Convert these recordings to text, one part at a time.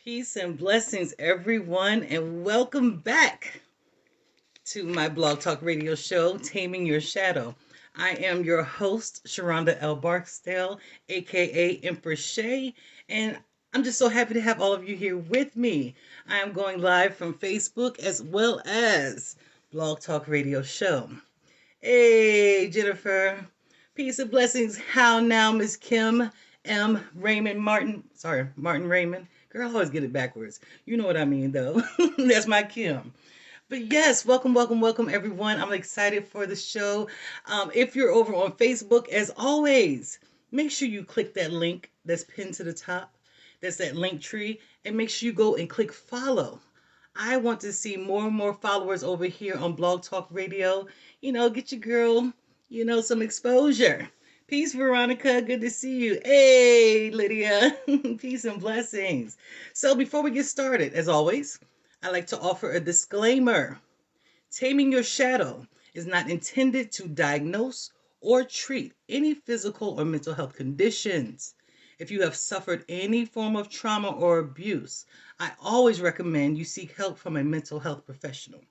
Peace and blessings, everyone, and welcome back to my Blog Talk Radio show, Taming Your Shadow. I am your host, Sheronda L. Barksdale, aka Empress She, and I'm just so happy to have all of you here with me. I am going live from Facebook as well as Blog Talk Radio show. Hey, Jennifer. Peace and blessings. How now, Miss Kim M. Raymond Martin? Sorry, Martin Raymond. Girl, I always get it backwards. You know what I mean, though. That's my Kim. But yes, welcome, everyone. I'm excited for the show. If you're over on Facebook, as always, make sure you click that link that's pinned to the top. That's that link tree. And make sure you go and click follow. I want to see more and more followers over here on Blog Talk Radio. Get your girl, some exposure. Peace, Veronica. Good to see you. Hey, Lydia. Peace and blessings. So before we get started, as always, I like to offer a disclaimer. Taming your shadow is not intended to diagnose or treat any physical or mental health conditions. If you have suffered any form of trauma or abuse, I always recommend you seek help from a mental health professional.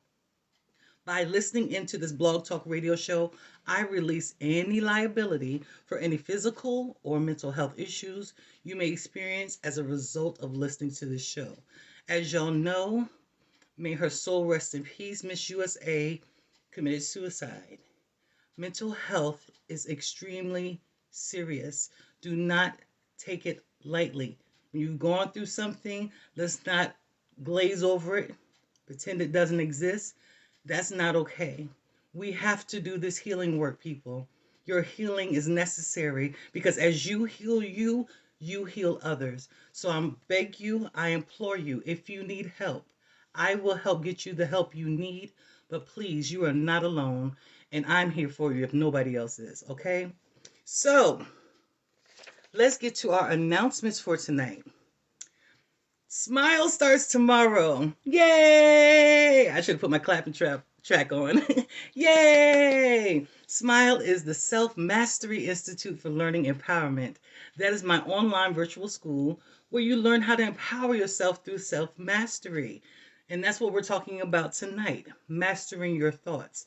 By listening into this Blog Talk Radio show, I release any liability for any physical or mental health issues you may experience as a result of listening to this show. As y'all know, may her soul rest in peace, Miss USA committed suicide. Mental health is extremely serious. Do not take it lightly. When you've gone through something, let's not glaze over it, pretend it doesn't exist. That's not okay. We have to do this healing work, people. Your healing is necessary because as you heal you, you heal others. So I beg you, I implore you, if you need help, I will help get you the help you need. But please, you are not alone. And I'm here for you if nobody else is, okay? So let's get to our announcements for tonight. Smile starts tomorrow. Yay! I should have put my clapping track on. Yay! Smile is the Self-Mastery Institute for Learning Empowerment. That is my online virtual school where you learn how to empower yourself through self-mastery. And that's what we're talking about tonight, mastering your thoughts.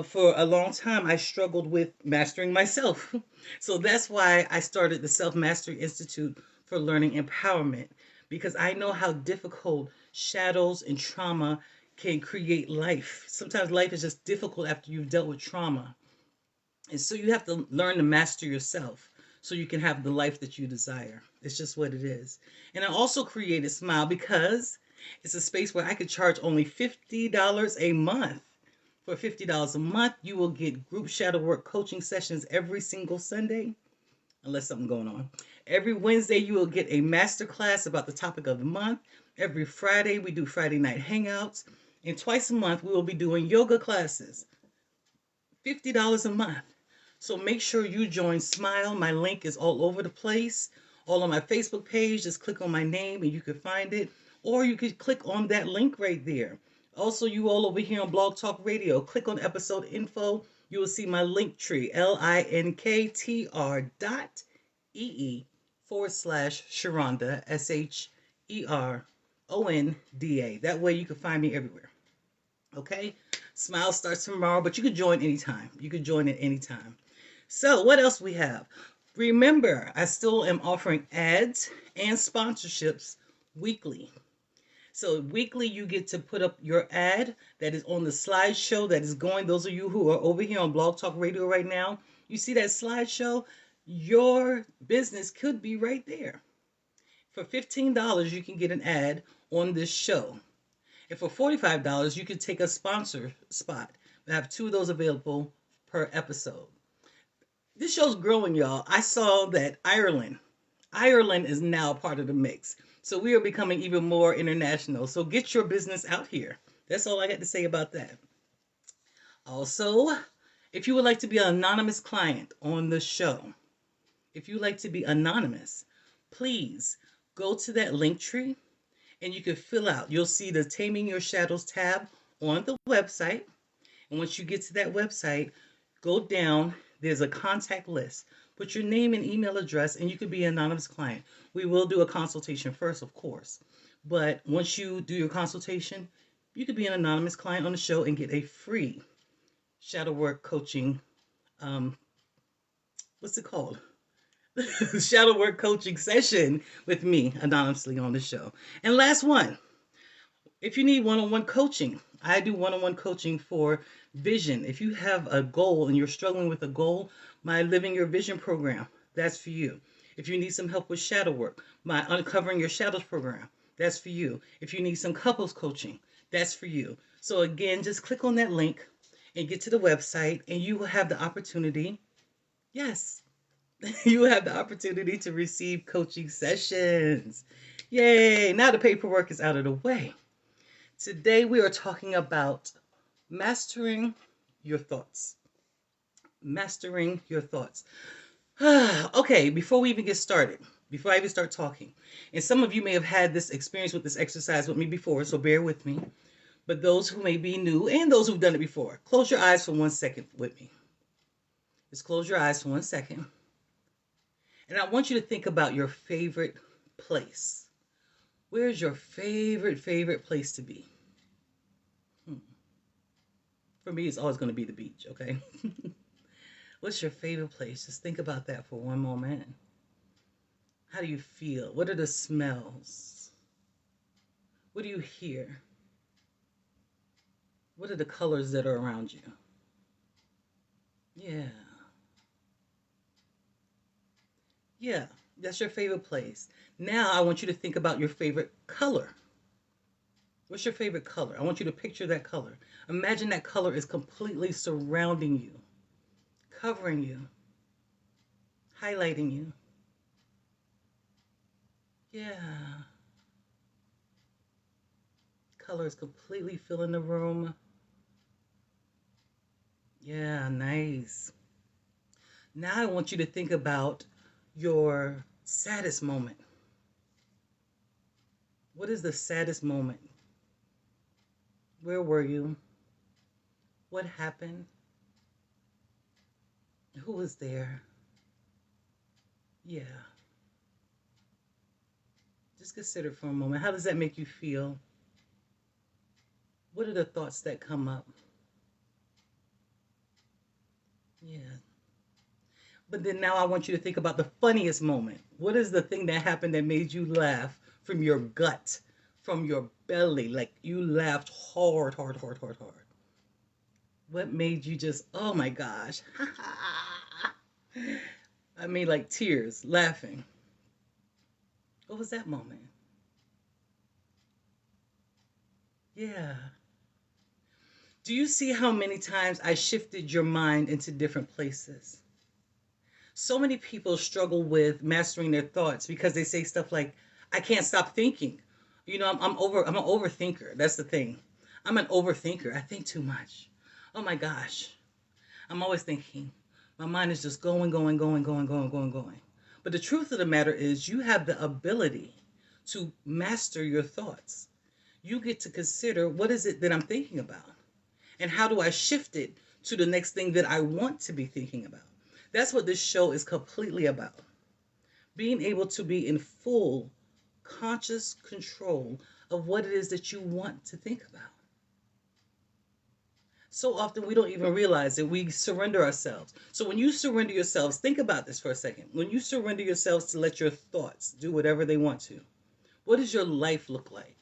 For a long time, I struggled with mastering myself. So that's why I started the Self-Mastery Institute for Learning Empowerment, because I know how difficult shadows and trauma can create life. Sometimes life is just difficult after you've dealt with trauma. And so you have to learn to master yourself so you can have the life that you desire. It's just what it is. And I also created Smile because it's a space where I could charge only $50 a month. For $50 a month, you will get group shadow work coaching sessions every single Sunday, unless something's going on. Every Wednesday, you will get a master class about the topic of the month. Every Friday, we do Friday night hangouts. And twice a month, we will be doing yoga classes. $50 a month. So make sure you join Smile. My link is all over the place. All on my Facebook page. Just click on my name and you can find it. Or you could click on that link right there. Also, you all over here on Blog Talk Radio, click on episode info. You will see my link tree, linktr.ee/Sheronda, SHERONDA. That way you can find me everywhere. Okay? Smile starts tomorrow, but you can join anytime. You can join at any time. So what else we have? Remember, I still am offering ads and sponsorships weekly. So weekly, you get to put up your ad that is on the slideshow that is going. Those of you who are over here on Blog Talk Radio right now, you see that slideshow? Your business could be right there. For $15, you can get an ad on this show. And for $45, you can take a sponsor spot. I have 2 of those available per episode. This show's growing, y'all. I saw that Ireland is now a part of the mix. So we are becoming even more international. So get your business out here. That's all I got to say about that. Also, if you would like to be an anonymous client on the show, if you like to be anonymous, please go to that link tree and you can fill out. You'll see the Taming Your Shadows tab on the website. And once you get to that website, go down. There's a contact list. Put your name and email address, and you could be an anonymous client. We will do a consultation first, of course. But once you do your consultation, you could be an anonymous client on the show and get a free shadow work coaching. Um, what's it called? Shadow work coaching session with me anonymously on the show. And last one, if you need one-on-one coaching, I do one-on-one coaching for vision. If you have a goal and you're struggling with a goal, my Living Your Vision program, that's for you. If you need some help with shadow work, my Uncovering Your Shadows program, that's for you. If you need some couples coaching, that's for you. So again, just click on that link and get to the website, and you will have the opportunity, yes, you will have the opportunity to receive coaching sessions. Yay! Now the paperwork is out of the way. Today we are talking about mastering your thoughts. Mastering your thoughts. Okay, before we even get started, before I even start talking, and some of you may have had this experience with this exercise with me before, so bear with me. But those who may be new and those who've done it before, close your eyes for 1 second with me. Just close your eyes for 1 second. And I want you to think about your favorite place. Where's your favorite place to be? For me, it's always going to be the beach, okay? What's your favorite place? Just think about that for one moment. How do you feel? What are the smells? What do you hear? What are the colors that are around you? Yeah. Yeah, that's your favorite place. Now I want you to think about your favorite color. What's your favorite color? I want you to picture that color. Imagine that color is completely surrounding you, covering you, highlighting you. Yeah. Color is completely filling the room. Yeah, nice. Now I want you to think about your saddest moment. What is the saddest moment? Where were you? What happened? Who was there? Yeah. Just consider for a moment. How does that make you feel? What are the thoughts that come up? Yeah. But then now I want you to think about the funniest moment. What is the thing that happened that made you laugh from your gut, from your belly? Like you laughed hard. What made you just, oh my gosh. I mean, like tears, laughing. What was that moment? Yeah. Do you see how many times I shifted your mind into different places? So many people struggle with mastering their thoughts because they say stuff like, I can't stop thinking. I'm an overthinker. That's the thing. I'm an overthinker. I think too much. Oh my gosh. I'm always thinking. My mind is just going. But the truth of the matter is you have the ability to master your thoughts. You get to consider, what is it that I'm thinking about? And how do I shift it to the next thing that I want to be thinking about? That's what this show is completely about. Being able to be in full conscious control of what it is that you want to think about. So often we don't even realize that we surrender ourselves. So when you surrender yourselves, think about this for a second. When you surrender yourselves to let your thoughts do whatever they want to, what does your life look like?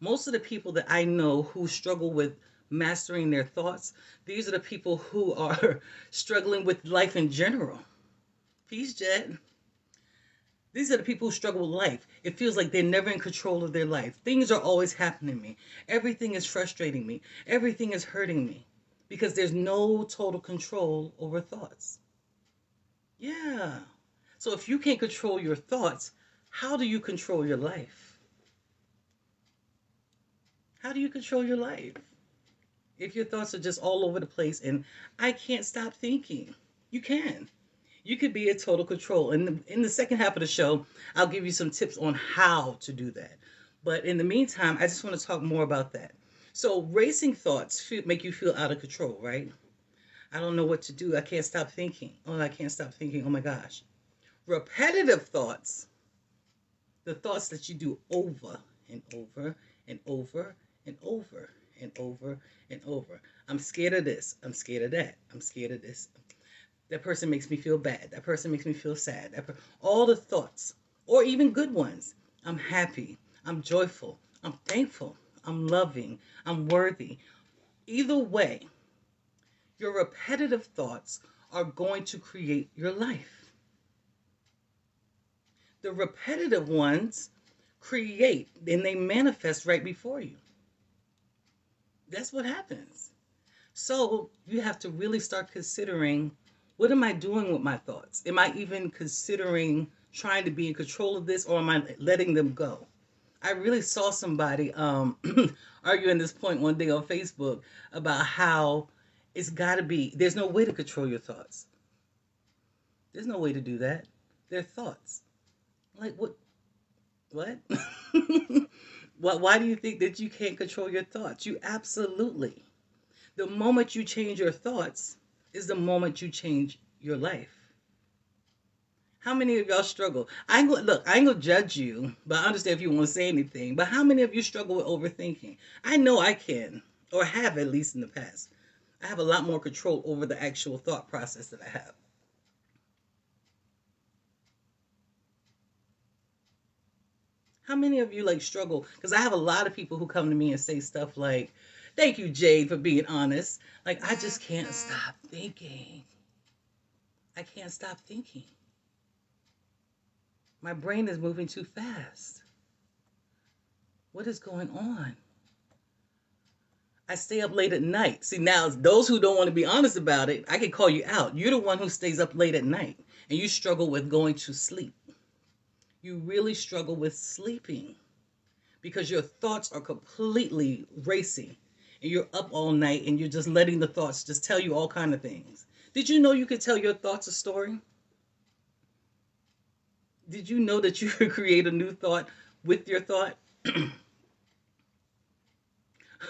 Most of the people that I know who struggle with mastering their thoughts, these are the people who are struggling with life in general. Peace, Jet. These are the people who struggle with life. It feels like they're never in control of their life. Things are always happening to me. Everything is frustrating me. Everything is hurting me because there's no total control over thoughts. Yeah. So if you can't control your thoughts, how do you control your life? How do you control your life? If your thoughts are just all over the place and I can't stop thinking, you can. You could be in total control. And in the second half of the show, I'll give you some tips on how to do that. But in the meantime, I just want to talk more about that. So racing thoughts make you feel out of control, right? I don't know what to do. I can't stop thinking. Oh, I can't stop thinking. Oh my gosh. Repetitive thoughts, the thoughts that you do over and over and over and over and over and over. I'm scared of this. I'm scared of that. I'm scared of this. That person makes me feel bad. That person makes me feel sad. All the thoughts, or even good ones. I'm happy. I'm joyful. I'm thankful. I'm loving. I'm worthy. Either way, your repetitive thoughts are going to create your life. The repetitive ones create and they manifest right before you. That's what happens. So you have to really start considering, what am I doing with my thoughts? Am I even considering trying to be in control of this, or am I letting them go? I really saw somebody arguing this point one day on Facebook about how it's got to be, there's no way to control your thoughts. There's no way to do that. They're thoughts. Like, what? What? Why do you think that you can't control your thoughts? You absolutely. The moment you change your thoughts is the moment you change your life. How many of y'all struggle? I ain't gonna judge you, but I understand if you want to say anything. But how many of you struggle with overthinking? I know I can, or have at least in the past. I have a lot more control over the actual thought process that I have. How many of you like struggle? Because I have a lot of people who come to me and say stuff like, "Thank you, Jade, for being honest. Like, I just can't stop thinking. I can't stop thinking. My brain is moving too fast. What is going on? I stay up late at night." See, now, those who don't want to be honest about it, I can call you out. You're the one who stays up late at night, and you struggle with going to sleep. You really struggle with sleeping because your thoughts are completely racing, and you're up all night, and you're just letting the thoughts just tell you all kind of things. Did you know you could tell your thoughts a story? Did you know that you could create a new thought with your thought?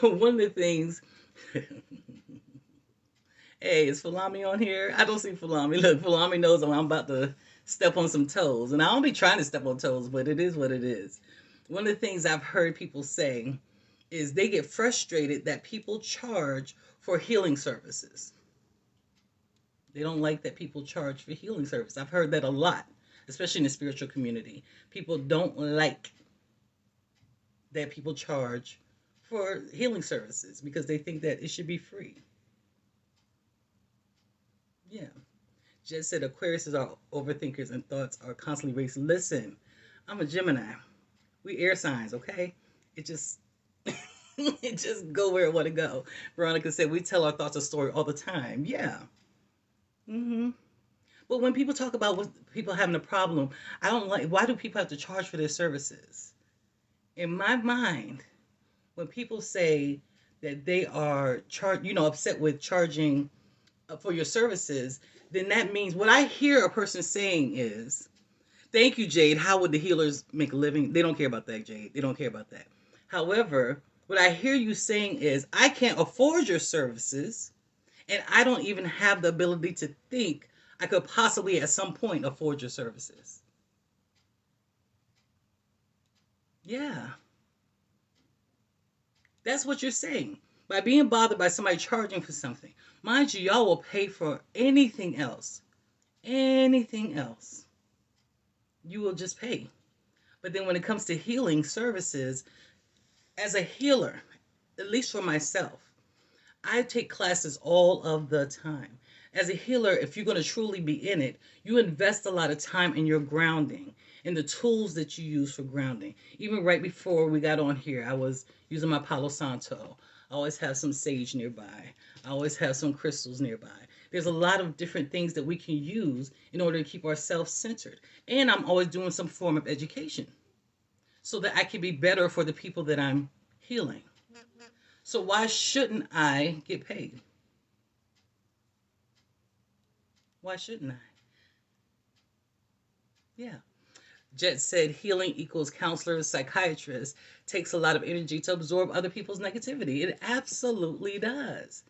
One of the things, hey, is Falami on here? I don't see Falami. Look, Falami knows I'm about to step on some toes. And I don't be trying to step on toes, but it is what it is. One of the things I've heard people say is they get frustrated that people charge for healing services. They don't like that people charge for healing service. I've heard that a lot, especially in the spiritual community. People don't like that people charge for healing services because they think that it should be free. Yeah. Jed said Aquarius are overthinkers and thoughts are constantly racing. Listen, I'm a Gemini. We air signs, okay? It just it just go where it want to go. Veronica said we tell our thoughts a story all the time. Yeah. But when people talk about what people having a problem, I don't like, why do people have to charge for their services? In my mind, when people say that they are upset with charging for your services, then that means what I hear a person saying is, "Thank you, Jade. How would the healers make a living?" They don't care about that, Jade. They don't care about that. However, what I hear you saying is, "I can't afford your services, and I don't even have the ability to think I could possibly at some point afford your services." Yeah. That's what you're saying. By being bothered by somebody charging for something. Mind you, y'all will pay for anything else. Anything else. You will just pay. But then when it comes to healing services, as a healer, at least for myself, I take classes all of the time. As a healer, if you're going to truly be in it, you invest a lot of time in your grounding, in the tools that you use for grounding. Even right before we got on here, I was using my Palo Santo. I always have some sage nearby. I always have some crystals nearby. There's a lot of different things that we can use in order to keep ourselves centered. And I'm always doing some form of education so that I can be better for the people that I'm healing. So why shouldn't I get paid? Why shouldn't I? Yeah. Jet said healing equals counselors, psychiatrists. Takes a lot of energy to absorb other people's negativity. It absolutely does.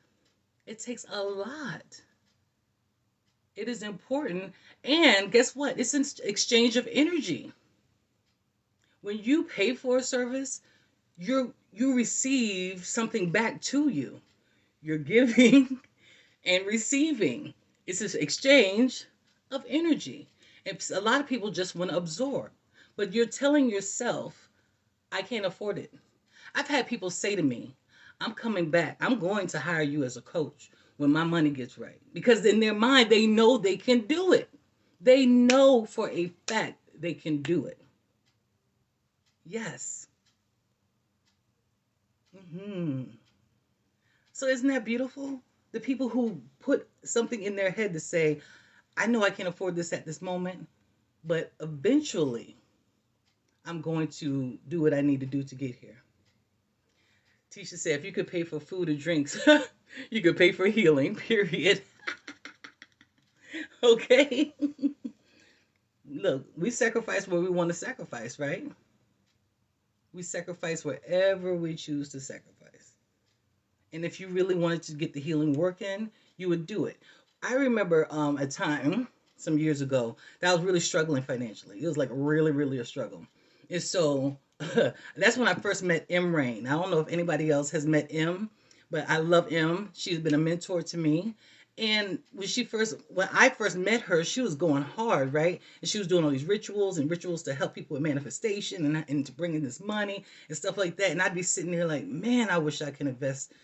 It takes a lot. It is important. And guess what? It's an exchange of energy. When you pay for a service, you receive something back to you. You're giving and receiving. It's this exchange of energy. And a lot of people just want to absorb. But you're telling yourself, I can't afford it. I've had people say to me, I'm coming back. I'm going to hire you as a coach when my money gets right. Because in their mind, they know they can do it. They know for a fact they can do it. Yes. hmm So isn't that beautiful? The people who put something in their head to say, I know I can't afford this at this moment, but eventually I'm going to do what I need to do to get here. Tisha said, if you could pay for food or drinks, you could pay for healing, period. Okay? Look, we sacrifice where we want to sacrifice, right? We sacrifice wherever we choose to sacrifice. And if you really wanted to get the healing work in, you would do it. I remember a time some years ago that I was really struggling financially. It was like really, really a struggle. And so that's when I first met M Rain. I don't know if anybody else has met M, but I love M. She's been a mentor to me. And when I first met her, she was going hard, right? And she was doing all these rituals to help people with manifestation and to bring in this money and stuff like that. And I'd be sitting there like, man, I wish I could invest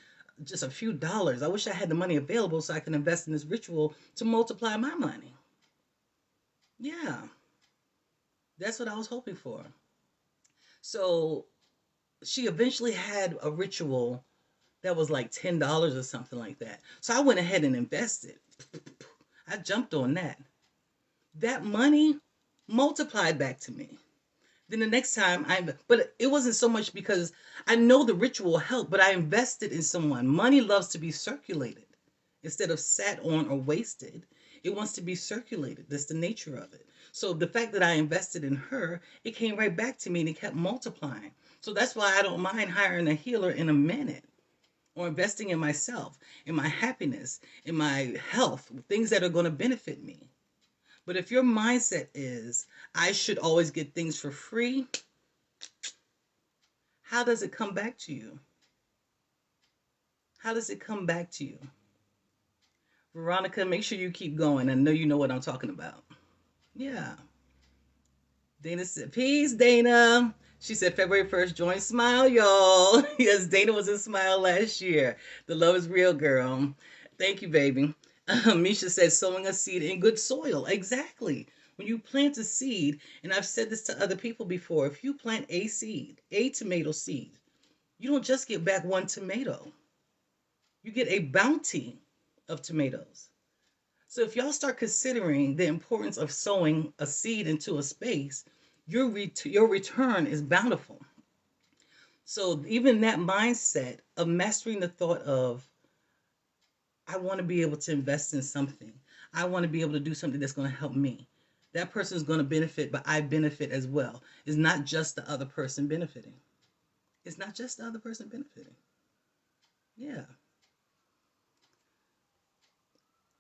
just a few dollars. I wish I had the money available so I can invest in this ritual to multiply my money. Yeah, that's what I was hoping for. So she eventually had a ritual that was like $10 or something like that. So I went ahead and invested. I jumped on that. That money multiplied back to me. Then the next time but it wasn't so much because I know the ritual helped, but I invested in someone. Money loves to be circulated instead of sat on or wasted. It wants to be circulated. That's the nature of it. So the fact that I invested in her, it came right back to me and it kept multiplying. So that's why I don't mind hiring a healer in a minute or investing in myself, in my happiness, in my health, things that are going to benefit me. But if your mindset is, I should always get things for free, how does it come back to you? How does it come back to you? Veronica, make sure you keep going. I know you know what I'm talking about. Yeah. Dana said, peace, Dana. She said, February 1st, join Smile, y'all. Yes, Dana was in Smile last year. The love is real, girl. Thank you, baby. Misha says, sowing a seed in good soil. Exactly. When you plant a seed, and I've said this to other people before, if you plant a seed, a tomato seed, you don't just get back one tomato. You get a bounty of tomatoes. So if y'all start considering the importance of sowing a seed into a space, your return is bountiful. So even that mindset of mastering the thought of, I want to be able to invest in something. I want to be able to do something that's going to help me. That person is going to benefit, but I benefit as well. It's not just the other person benefiting. It's not just the other person benefiting. Yeah.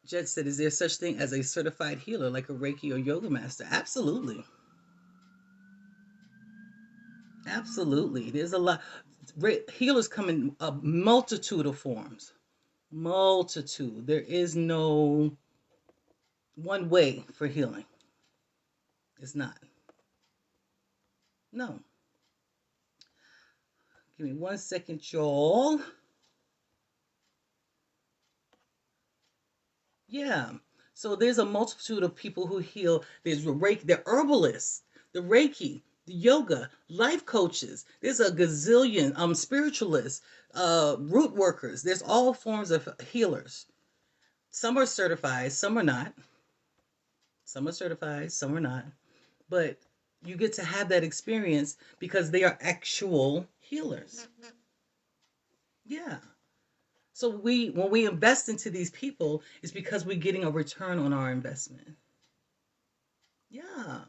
Jed said, is there such thing as a certified healer like a Reiki or yoga master? Absolutely. Absolutely. There's a lot. Healers come in a multitude of forms. Multitude. There is no one way for healing. It's not. No. Give me 1 second, y'all. Yeah. So there's a multitude of people who heal. There's the Reiki, the herbalists, the Reiki, the yoga, life coaches. There's a gazillion spiritualists, root workers. There's all forms of healers. Some are certified, some are not. Some are certified, some are not. But you get to have that experience because they are actual healers. Yeah. So when we invest into these people, it's because we're getting a return on our investment. Yeah.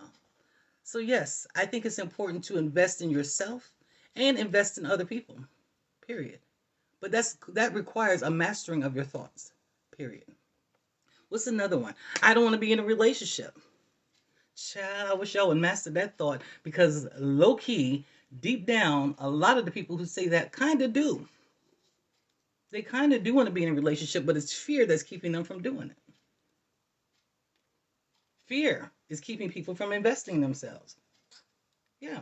So yes, I think it's important to invest in yourself and invest in other people. Period. But that requires a mastering of your thoughts. Period. What's another one? I don't want to be in a relationship. Child, I wish y'all would master that thought because low key, deep down, a lot of the people who say that kind of do. They kind of do want to be in a relationship, but it's fear that's keeping them from doing it. Fear is keeping people from investing themselves. Yeah.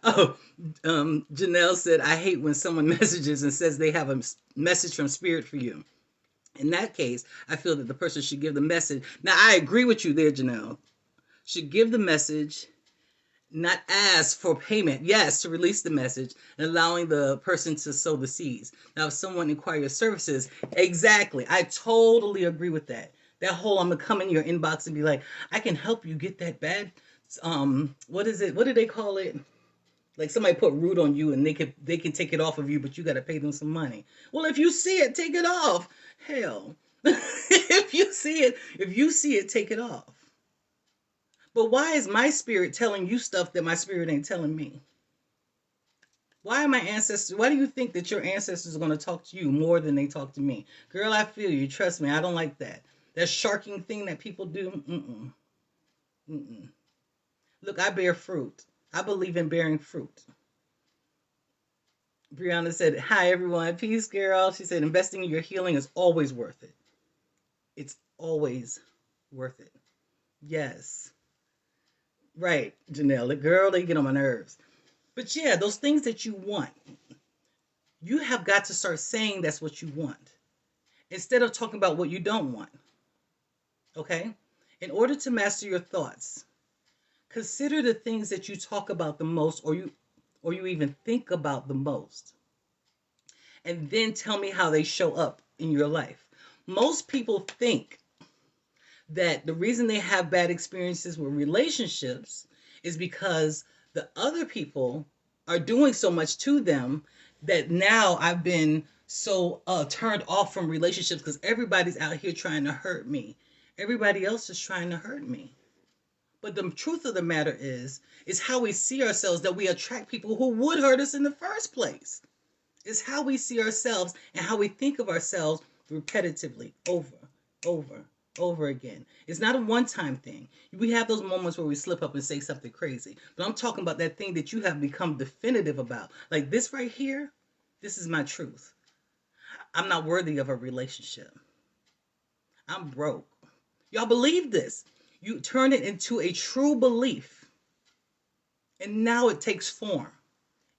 Oh, Janelle said, I hate when someone messages and says they have a message from spirit for you. In that case, I feel that the person should give the message. Now, I agree with you there, Janelle. Should give the message, not ask for payment. Yes, to release the message and allowing the person to sow the seeds. Now, if someone inquires services, exactly. I totally agree with that. That whole I'm gonna come in your inbox and be like, I can help you get that bad. What is it? What do they call it? Like somebody put root on you and they can take it off of you, but you got to pay them some money. Well, if you see it, take it off. Hell, if you see it, take it off. But why is my spirit telling you stuff that my spirit ain't telling me? Why are my ancestors? Why do you think that your ancestors are going to talk to you more than they talk to me? Girl, I feel you. Trust me, I don't like that. That sharking thing that people do. Mm-mm, mm-mm. Look, I bear fruit. I believe in bearing fruit. Brianna said, hi, everyone. Peace, girl. She said, investing in your healing is always worth it. It's always worth it. Yes. Right, Janelle. The girl, they get on my nerves. But yeah, those things that you want, you have got to start saying that's what you want instead of talking about what you don't want. Okay? In order to master your thoughts, consider the things that you talk about the most or you even think about the most. And then tell me how they show up in your life. Most people think that the reason they have bad experiences with relationships is because the other people are doing so much to them that now I've been so turned off from relationships because everybody's out here trying to hurt me. Everybody else is trying to hurt me. But the truth of the matter is how we see ourselves that we attract people who would hurt us in the first place. It's how we see ourselves and how we think of ourselves repetitively over, over again. It's not a one-time thing. We have those moments where we slip up and say something crazy. But I'm talking about that thing that you have become definitive about. Like this right here, this is my truth. I'm not worthy of a relationship. I'm broke. Y'all believe this. You turn it into a true belief. And now it takes form.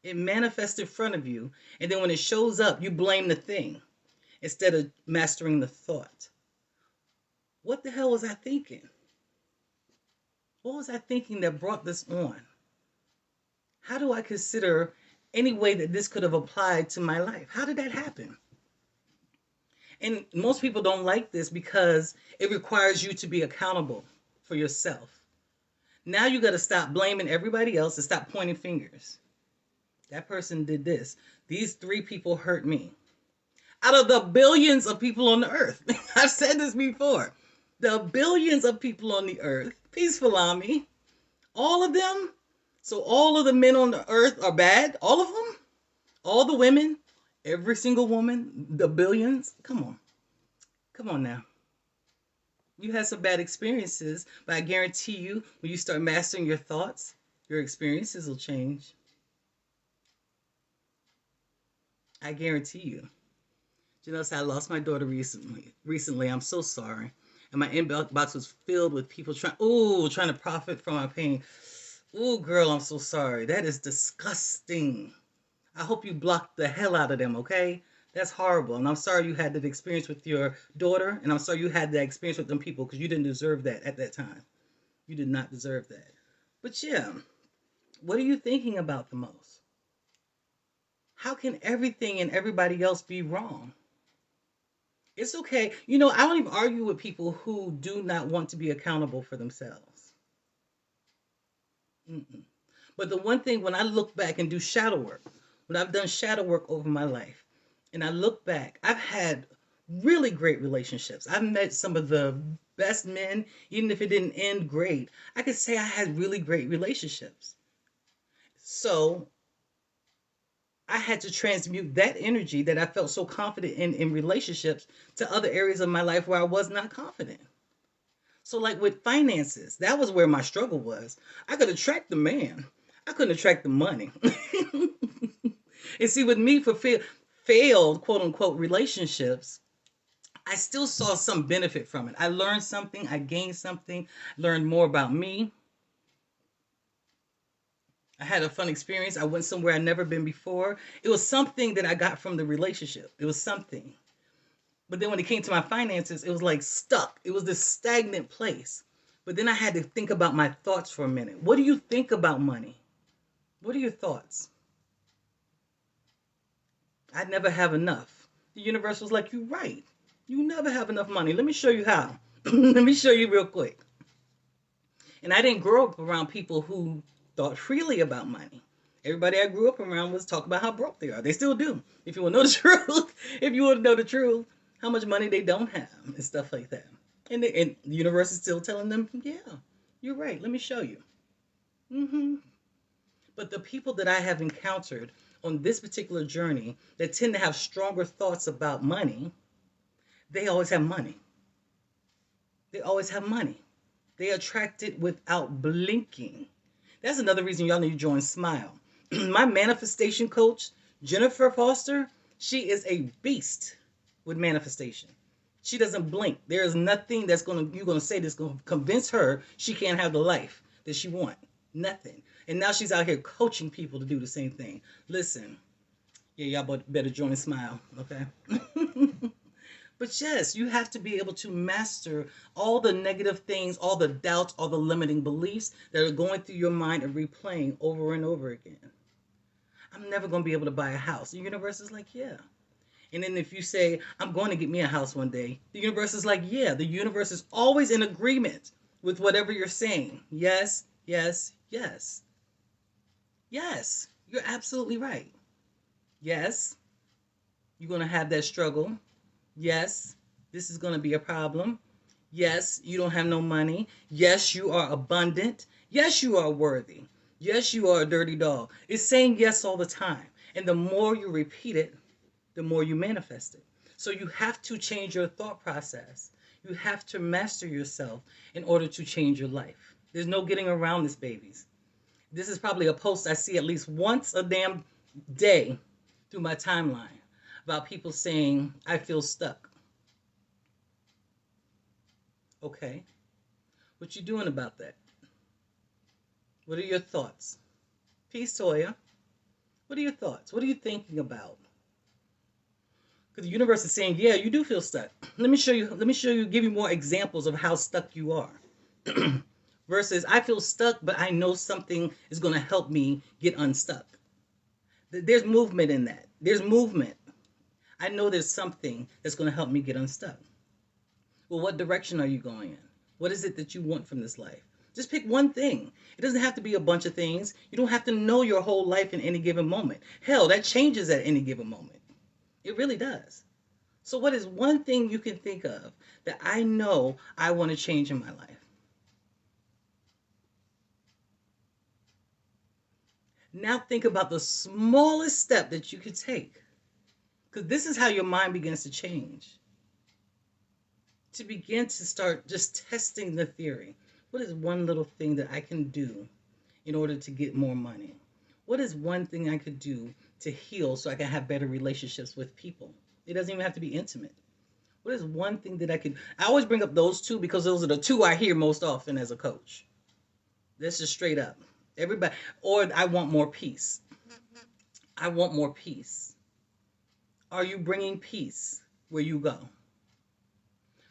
It manifests in front of you. And then when it shows up, you blame the thing instead of mastering the thought. What the hell was I thinking? What was I thinking that brought this on? How do I consider any way that this could have applied to my life? How did that happen? And most people don't like this because it requires you to be accountable for yourself. Now you got to stop blaming everybody else and stop pointing fingers. That person did this. These 3 people hurt me. Out of the billions of people on the earth. I've said this before. The billions of people on the earth. Peaceful Ami. All of them. So all of the men on the earth are bad. All of them. All the women. Every single woman. The billions. Come on. Come on now. You had some bad experiences. But I guarantee you, when you start mastering your thoughts, your experiences will change. I guarantee you. Janelle said, I lost my daughter recently. I'm so sorry. And my inbox was filled with people trying to profit from my pain. Ooh, girl, I'm so sorry. That is disgusting. I hope you blocked the hell out of them, okay? That's horrible. And I'm sorry you had that experience with your daughter. And I'm sorry you had that experience with them people because you didn't deserve that at that time. You did not deserve that. But yeah, what are you thinking about the most? How can everything and everybody else be wrong? It's okay. I don't even argue with people who do not want to be accountable for themselves. Mm-mm. But the one thing, when I look back and do shadow work, when I've done shadow work over my life, and I look back, I've had really great relationships. I've met some of the best men, even if it didn't end great. I could say I had really great relationships. So I had to transmute that energy that I felt so confident in relationships to other areas of my life where I was not confident. So, like with finances, that was where my struggle was. I could attract the man, I couldn't attract the money. And see, with me, for failed quote unquote relationships, I still saw some benefit from it. I learned something, I gained something, learned more about me. I had a fun experience. I went somewhere I'd never been before. It was something that I got from the relationship. It was something. But then when it came to my finances, it was like stuck. It was this stagnant place. But then I had to think about my thoughts for a minute. What do you think about money? What are your thoughts? I'd never have enough. The universe was like, you're right. You never have enough money. Let me show you how. Let me show you real quick. And I didn't grow up around people who thought freely about money. Everybody I grew up around was talking about how broke they are. They still do. If you want to know the truth, if you want to know the truth, how much money they don't have and stuff like that. And the universe is still telling them, yeah, you're right. Let me show you. Mm-hmm. But the people that I have encountered on this particular journey that tend to have stronger thoughts about money, they always have money. They always have money. They attract it without blinking. That's another reason y'all need to join Smile. My manifestation coach, Jennifer Foster, she is a beast with manifestation. She doesn't blink. There is nothing you're gonna say that's gonna convince her she can't have the life that she wants. Nothing. And now she's out here coaching people to do the same thing. Listen, yeah, y'all better join Smile, okay? But yes, you have to be able to master all the negative things, all the doubts, all the limiting beliefs that are going through your mind and replaying over and over again. I'm never going to be able to buy a house. The universe is like, yeah. And then if you say, I'm going to get me a house one day, the universe is like, yeah. The universe is always in agreement with whatever you're saying. Yes, yes, yes. Yes, you're absolutely right. Yes, you're going to have that struggle. Yes, this is going to be a problem. Yes, you don't have no money. Yes, you are abundant. Yes, you are worthy. Yes, you are a dirty dog. It's saying yes all the time. And the more you repeat it, the more you manifest it. So you have to change your thought process. You have to master yourself in order to change your life. There's no getting around this, babies. This is probably a post I see at least once a damn day through my timeline about people saying, I feel stuck. Okay. What you doing about that? What are your thoughts? Peace, Toya. What are your thoughts? What are you thinking about? Because the universe is saying, yeah, you do feel stuck. Let me show you, give you more examples of how stuck you are. Versus, I feel stuck, but I know something is going to help me get unstuck. There's movement in that. There's movement. I know there's something that's going to help me get unstuck. Well, what direction are you going in? What is it that you want from this life? Just pick one thing. It doesn't have to be a bunch of things. You don't have to know your whole life in any given moment. Hell, that changes at any given moment. It really does. So what is one thing you can think of that I know I want to change in my life? Now think about the smallest step that you could take. Because this is how your mind begins to change. To begin to start just testing the theory. What is one little thing that I can do in order to get more money? What is one thing I could do to heal so I can have better relationships with people? It doesn't even have to be intimate. What is one thing that I could... I always bring up those two because those are the two I hear most often as a coach. This is straight up. Everybody... Or I want more peace. I want more peace. Are you bringing peace where you go?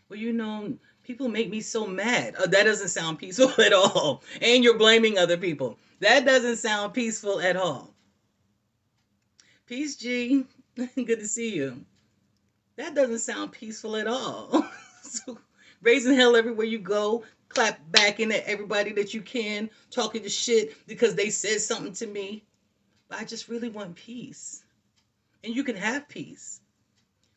Well, you know, people make me so mad. Oh, that doesn't sound peaceful at all. And you're blaming other people. That doesn't sound peaceful at all. Peace, G. Good to see you. That doesn't sound peaceful at all. So, raising hell everywhere you go, clap back in at everybody that you can, talking to shit because they said something to me. But I just really want peace. And you can have peace.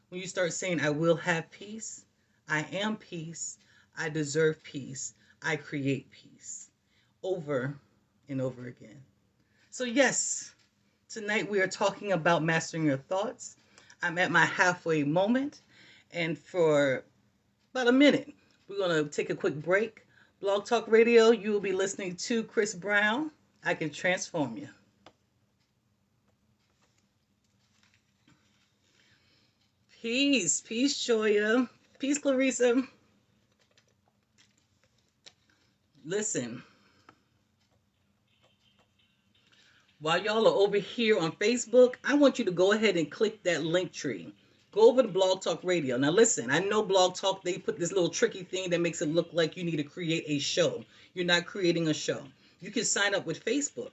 When you start saying, I will have peace, I am peace, I deserve peace, I create peace. Over and over again. So yes, Tonight we are talking about mastering your thoughts. I'm at my halfway moment, and for about a minute, we're going to take a quick break. Blog Talk Radio, you will be listening to Chris Brown. I Can Transform You. Peace, peace, Joya. Peace, Clarissa. Listen, while y'all are over here on Facebook, I want you to go ahead and click that link tree. Go over to Blog Talk Radio. Now listen, I know Blog Talk, they put this little tricky thing that makes it look like you need to create a show. You're not creating a show. You can sign up with Facebook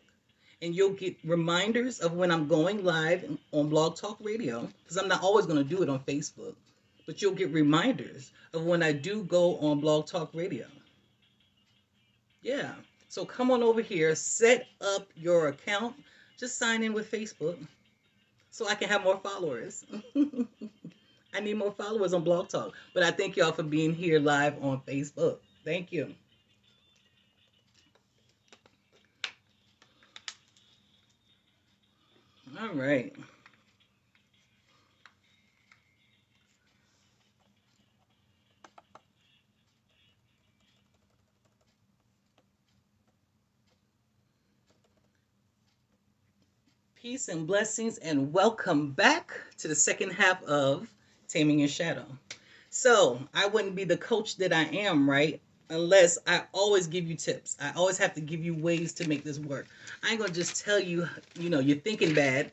and you'll get reminders of when I'm going live on Blog Talk Radio, because I'm not always going to do it on Facebook, but you'll get reminders of when I do go on Blog Talk Radio. Yeah. So come on over here, set up your account, just sign in with Facebook so I can have more followers. I need more followers on Blog Talk, but I thank y'all for being here live on Facebook. Thank you. All right. Peace and blessings, and welcome back to the second half of Taming Your Shadow. So, I wouldn't be the coach that I am, right? Unless I always give you tips. I always have to give you ways to make this work. I ain't going to just tell you, you're thinking bad.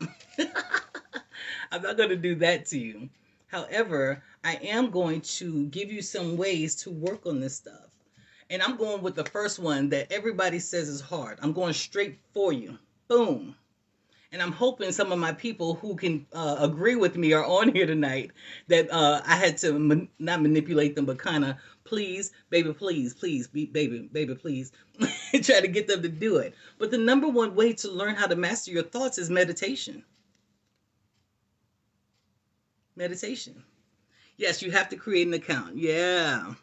I'm not going to do that to you. However, I am going to give you some ways to work on this stuff. And I'm going with the first one that everybody says is hard. I'm going straight for you. Boom. And I'm hoping some of my people who can agree with me are on here tonight, that I had to not manipulate them, but kind of please, baby, please, baby, please, try to get them to do it. But the number one way to learn how to master your thoughts is meditation. Meditation. Yes, you have to create an account. Yeah.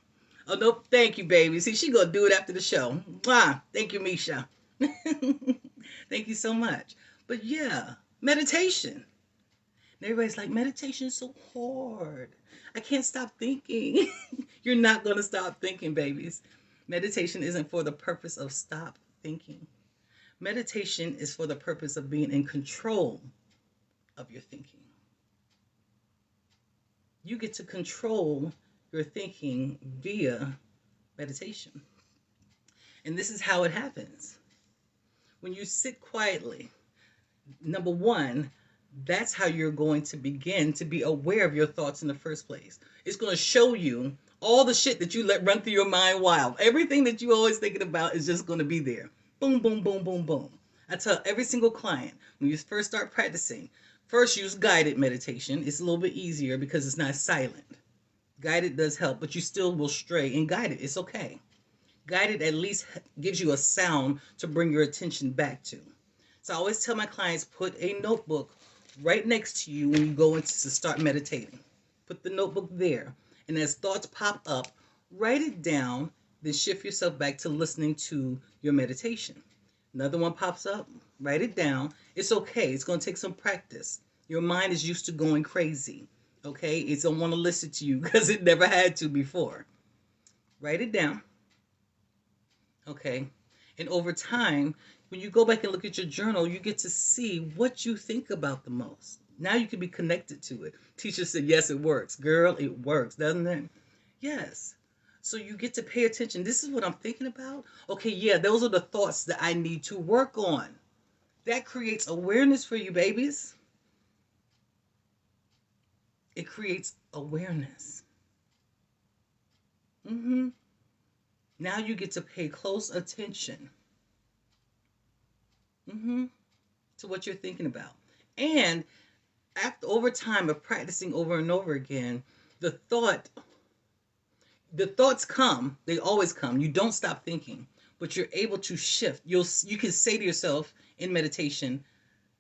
Oh, no, thank you, baby. See, she's going to do it after the show. Mwah. Thank you, Misha. Thank you so much. But yeah, meditation. And everybody's like, meditation is so hard. I can't stop thinking. You're not going to stop thinking, babies. Meditation isn't for the purpose of stop thinking. Meditation is for the purpose of being in control of your thinking. You get to control your thinking via meditation. And this is how it happens. When you sit quietly, number one, that's how you're going to begin to be aware of your thoughts in the first place. It's going to show you all the shit that you let run through your mind wild. Everything that you're always thinking about is just going to be there. Boom, boom, boom, boom, boom. I tell every single client, when you first start practicing, first use guided meditation. It's a little bit easier because it's not silent. Guided does help, but you still will stray. And guided, it's okay. Guided at least gives you a sound to bring your attention back to. So I always tell my clients, put a notebook right next to you when you go into to start meditating. Put the notebook there. And as thoughts pop up, write it down, then shift yourself back to listening to your meditation. Another one pops up, write it down. It's okay. It's going to take some practice. Your mind is used to going crazy. Okay? It don't want to listen to you because it never had to before. Write it down. Okay? And over time, when you go back and look at your journal, you get to see what you think about the most. Now you can be connected to it. Teacher said, yes, it works. Girl, it works, doesn't it? Yes. So you get to pay attention. This is what I'm thinking about. Okay, yeah, those are the thoughts that I need to work on. That creates awareness for you, babies. It creates awareness. Now you get to pay close attention to what you're thinking about. And over time of practicing over and over again, the thoughts come. They always come. You don't stop thinking, but you're able to shift. You can say to yourself in meditation,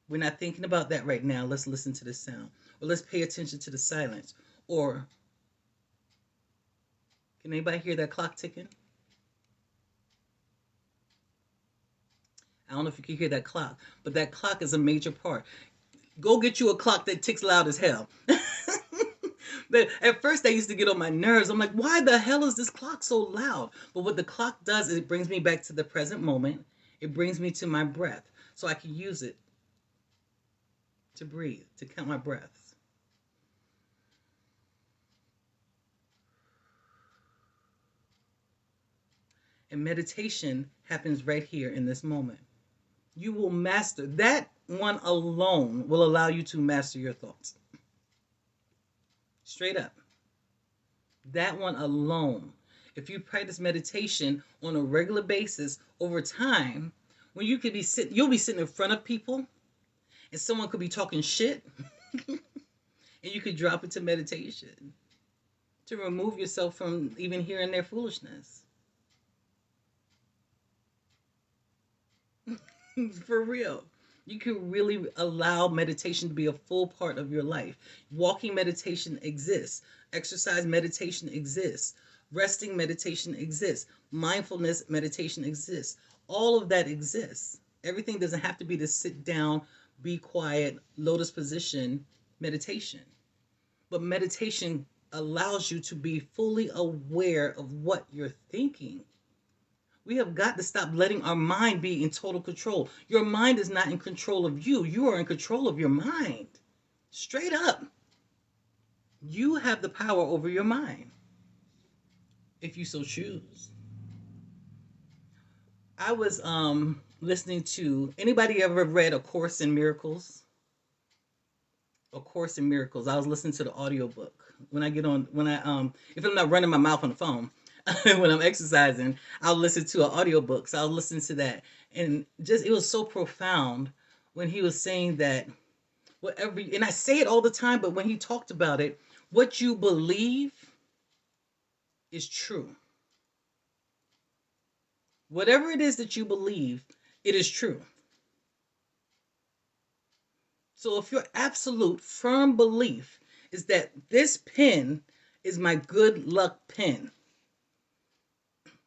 we're not thinking about that right now. Let's listen to the sound. Or let's pay attention to the silence. Or, can anybody hear that clock ticking? I don't know if you can hear that clock, but that clock is a major part. Go get you a clock that ticks loud as hell. But at first, I used to get on my nerves. I'm like, why the hell is this clock so loud? But what the clock does is it brings me back to the present moment. It brings me to my breath. So I can use it to breathe, to count my breaths. And meditation happens right here in this moment. You will master that one alone will allow you to master your thoughts. Straight up. That one alone. If you practice meditation on a regular basis over time, when you could be sitting, you'll be sitting in front of people and someone could be talking shit and you could drop into meditation to remove yourself from even hearing their foolishness. For real. You can really allow meditation to be a full part of your life. Walking meditation exists. Exercise meditation exists. Resting meditation exists. Mindfulness meditation exists. All of that exists. Everything doesn't have to be to sit down, be quiet, lotus position meditation. But meditation allows you to be fully aware of what you're thinking. We have got to stop letting our mind be in total control. Your mind is not in control of you. You are in control of your mind. Straight up. You have the power over your mind, if you so choose. I was listening to, anybody ever read A Course in Miracles? A Course in Miracles. I was listening to the audiobook. When I get on, if I'm not running my mouth on the phone, when I'm exercising, I'll listen to an audiobook. So I'll listen to that. And just, it was so profound when he was saying that whatever, and I say it all the time, but when he talked about it, what you believe is true. Whatever it is that you believe, it is true. So if your absolute firm belief is that this pen is my good luck pen,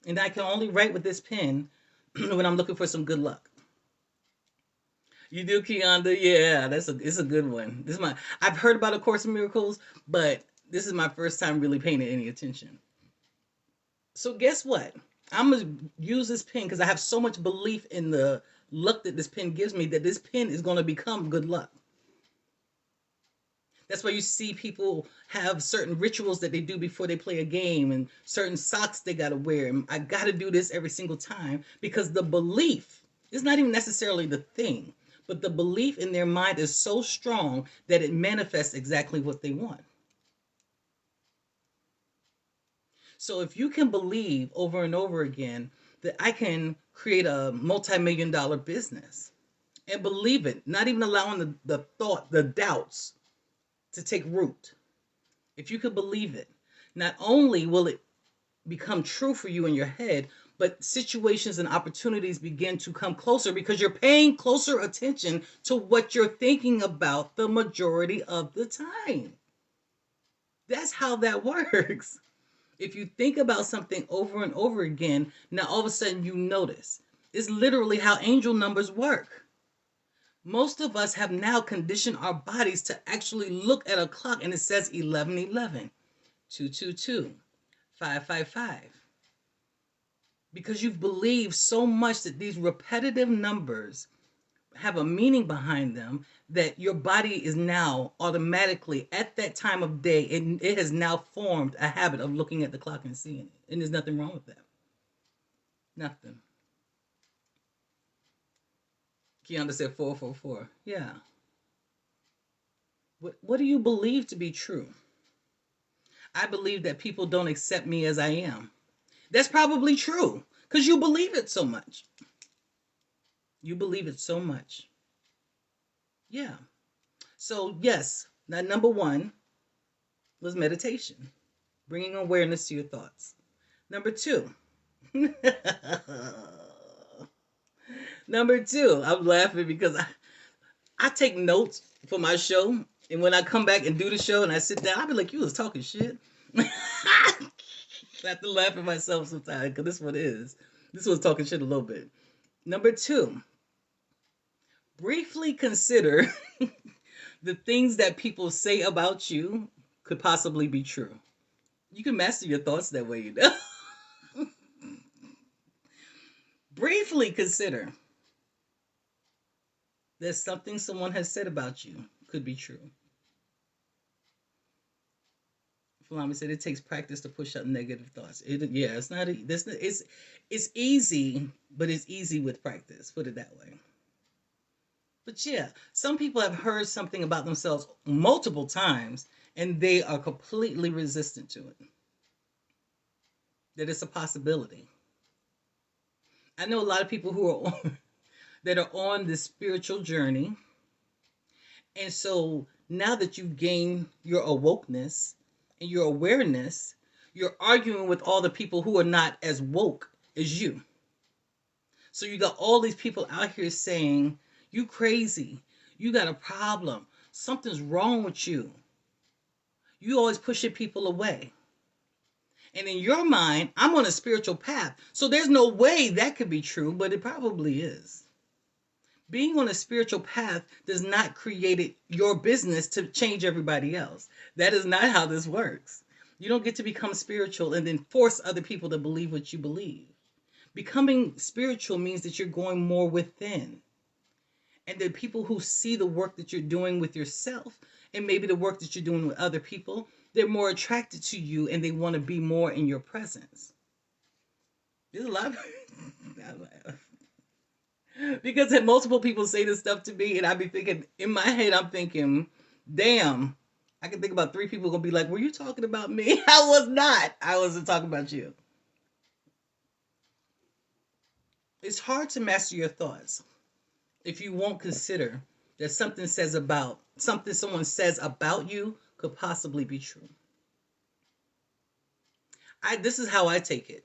and I can only write with this pen when I'm looking for some good luck. You do, Keonda? Yeah, it's a good one. I've heard about A Course in Miracles, but this is my first time really paying any attention. So guess what? I'm going to use this pen because I have so much belief in the luck that this pen gives me that this pen is going to become good luck. That's why you see people have certain rituals that they do before they play a game and certain socks they got to wear. And I got to do this every single time because the belief is not even necessarily the thing, but the belief in their mind is so strong that it manifests exactly what they want. So if you can believe over and over again that I can create a multi-million-dollar business and believe it, not even allowing the thought, the doubts to take root. If you could believe it, not only will it become true for you in your head, but situations and opportunities begin to come closer because you're paying closer attention to what you're thinking about the majority of the time. That's how that works. If you think about something over and over again, now all of a sudden you notice. It's literally how angel numbers work. Most of us have now conditioned our bodies to actually look at a clock and it says 1111, 222, 555. Because you've believed so much that these repetitive numbers have a meaning behind them that your body is now automatically at that time of day, and it has now formed a habit of looking at the clock and seeing it. And there's nothing wrong with that. Nothing. Keonda said 444. Yeah. What do you believe to be true? I believe that people don't accept me as I am. That's probably true because you believe it so much. You believe it so much. Yeah. So yes, now number one was meditation, bringing awareness to your thoughts. Number two. Number two, I'm laughing because I take notes for my show. And when I come back and do the show and I sit down, I'll be like, you was talking shit. I have to laugh at myself sometimes because this one is. This was talking shit a little bit. Number two, Briefly consider the things that people say about you could possibly be true. You can master your thoughts that way, you know. Briefly consider that something someone has said about you could be true. Falami said it takes practice to push out negative thoughts. Yeah, it's not. It's easy, but it's easy with practice. Put it that way. But yeah, some people have heard something about themselves multiple times, and they are completely resistant to it. That it's a possibility. I know a lot of people who are on, that are on this spiritual journey, and so now that you've gained your awokeness and your awareness, you're arguing with all the people who are not as woke as you. So you got all these people out here saying, you crazy, you got a problem, something's wrong with you. You always pushing people away. And in your mind, I'm on a spiritual path. So there's no way that could be true, but it probably is. Being on a spiritual path does not create it your business to change everybody else. That is not how this works. You don't get to become spiritual and then force other people to believe what you believe. Becoming spiritual means that you're going more within. And the people who see the work that you're doing with yourself and maybe the work that you're doing with other people, they're more attracted to you and they want to be more in your presence. There's a lot of because then multiple people say this stuff to me, and I be thinking in my head, I'm thinking, damn, I can think about 3 people gonna be like, were you talking about me? I was not. I wasn't talking about you. It's hard to master your thoughts if you won't consider that something someone says about you could possibly be true. This is how I take it.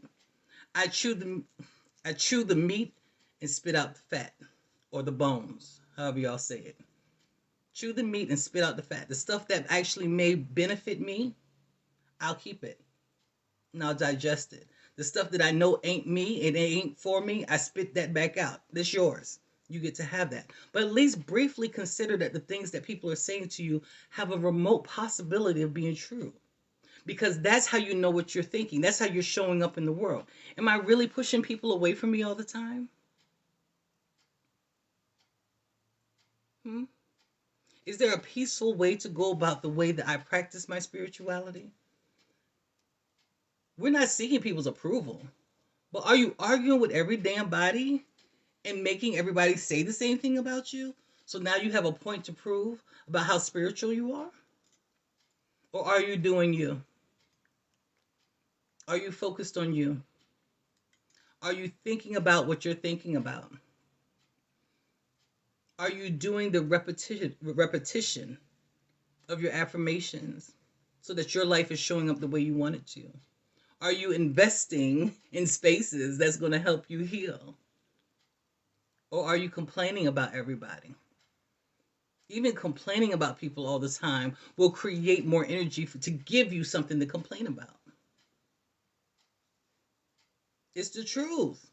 I chew the meat and spit out the fat or the bones, however y'all say it. Chew the meat and spit out the fat. The stuff that actually may benefit me, I'll keep it and I'll digest it. The stuff that I know ain't me, it ain't for me, I spit that back out. That's yours. You get to have that. But at least briefly consider that the things that people are saying to you have a remote possibility of being true. Because that's how you know what you're thinking. That's how you're showing up in the world. Am I really pushing people away from me all the time? Is there a peaceful way to go about the way that I practice my spirituality? We're not seeking people's approval. But are you arguing with every damn body and making everybody say the same thing about you? So now you have a point to prove about how spiritual you are? Or are you doing you? Are you focused on you? Are you thinking about what you're thinking about? Are you doing the repetition of your affirmations so that your life is showing up the way you want it to? Are you investing in spaces that's going to help you heal? Or are you complaining about everybody? Even complaining about people all the time will create more energy to give you something to complain about. It's the truth.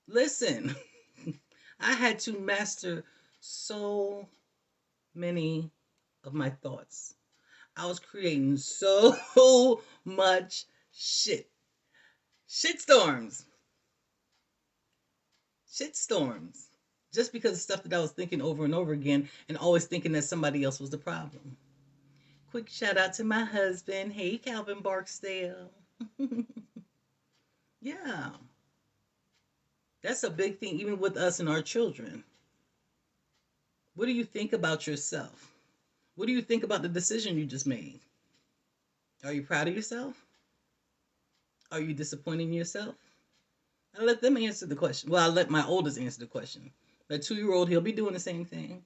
Listen, I had to master so many of my thoughts. I was creating so much shit. Shitstorms. Just because of stuff that I was thinking over and over again and always thinking that somebody else was the problem. Quick shout out to my husband. Hey, Calvin Barksdale. Yeah. That's a big thing, even with us and our children. What do you think about yourself? What do you think about the decision you just made? Are you proud of yourself? Are you disappointing yourself? I let them answer the question. Well, I let my oldest answer the question. The 2-year-old, he'll be doing the same thing.